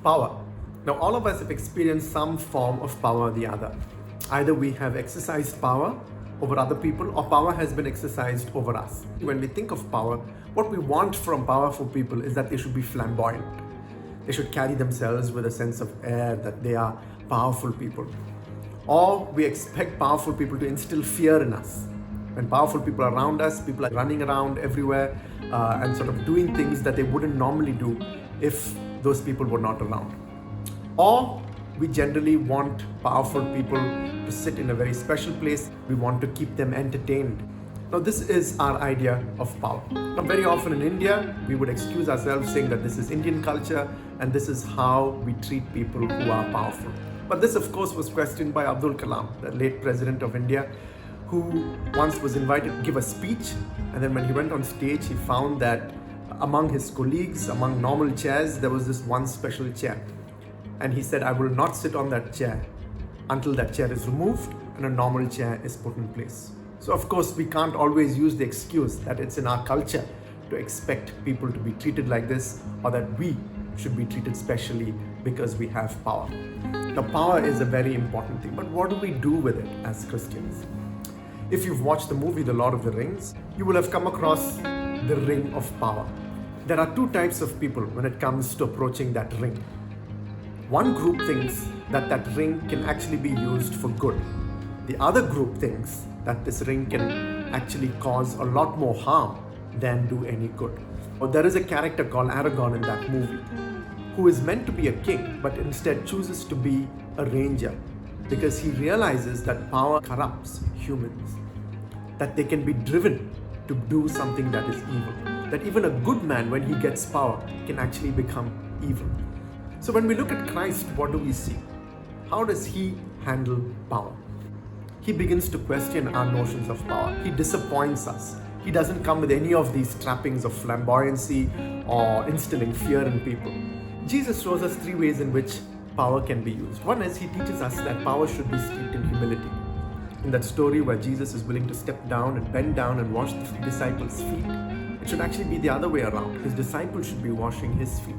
Power. Now, all of us have experienced some form of power or the other. Either we have exercised power over other people or power has been exercised over us. When we think of power, what we want from powerful people is that they should be flamboyant. They should carry themselves with a sense of air that they are powerful people. Or we expect powerful people to instill fear in us. When powerful people are around us, people are running around everywhere and sort of doing things that they wouldn't normally do if those people were not around. Or we generally want powerful people to sit in a very special place. We want to keep them entertained. Now, this is our idea of power. Now, very often in India, we would excuse ourselves saying that this is Indian culture and this is how we treat people who are powerful. But this, of course, was questioned by Abdul Kalam, the late president of India, who once was invited to give a speech. And then when he went on stage, he found that among his colleagues, among normal chairs, there was this one special chair. And he said, I will not sit on that chair until that chair is removed and a normal chair is put in place. So of course, we can't always use the excuse that it's in our culture to expect people to be treated like this, or that we should be treated specially because we have power. Now, power is a very important thing, but what do we do with it as Christians? If you've watched the movie The Lord of the Rings, you will have come across the ring of power. There are two types of people when it comes to approaching that ring. One group thinks that that ring can actually be used for good. The other group thinks that this ring can actually cause a lot more harm than do any good. There is a character called Aragorn in that movie who is meant to be a king, but instead chooses to be a ranger because he realizes that power corrupts humans, that they can be driven to do something that is evil, that even a good man, when he gets power, can actually become evil. So when we look at Christ, what do we see? How does he handle power? He begins to question our notions of power. He disappoints us. He doesn't come with any of these trappings of flamboyancy or instilling fear in people. Jesus shows us three ways in which power can be used. One is he teaches us that power should be steeped in humility. In that story where Jesus is willing to step down and bend down and wash the disciples' feet, it should actually be the other way around. His disciples should be washing his feet.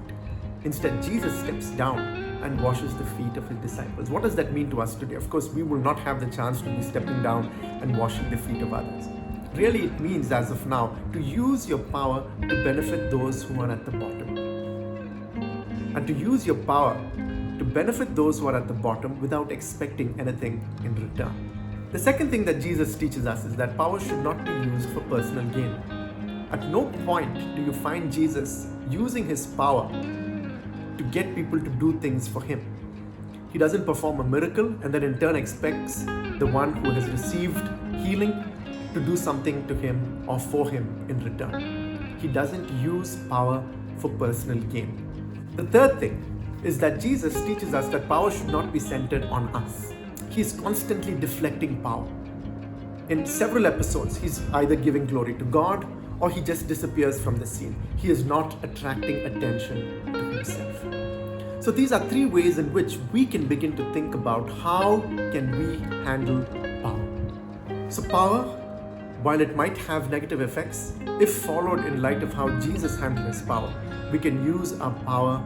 Instead, Jesus steps down and washes the feet of his disciples. What does that mean to us today? Of course, we will not have the chance to be stepping down and washing the feet of others. Really, it means, as of now, to use your power to benefit those who are at the bottom. And to use your power to benefit those who are at the bottom without expecting anything in return. The second thing that Jesus teaches us is that power should not be used for personal gain. At no point do you find Jesus using his power to get people to do things for him. He doesn't perform a miracle and then in turn expects the one who has received healing to do something to him or for him in return. He doesn't use power for personal gain. The third thing is that Jesus teaches us that power should not be centered on us. He's constantly deflecting power. In several episodes, he's either giving glory to God or he just disappears from the scene. He is not attracting attention to himself. So these are three ways in which we can begin to think about how can we handle power. So power, while it might have negative effects, if followed in light of how Jesus handled his power, we can use our power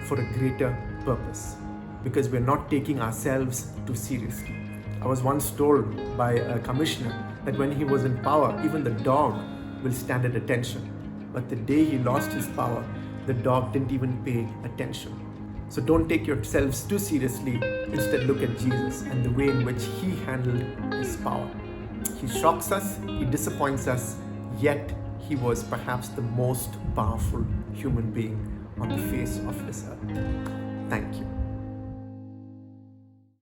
for a greater purpose because we're not taking ourselves too seriously. I was once told by a commissioner that when he was in power, even the dog will stand at attention. But the day he lost his power, the dog didn't even pay attention. So don't take yourselves too seriously. Instead, look at Jesus and the way in which he handled his power. He shocks us, he disappoints us, yet he was perhaps the most powerful human being on the face of this earth. Thank you.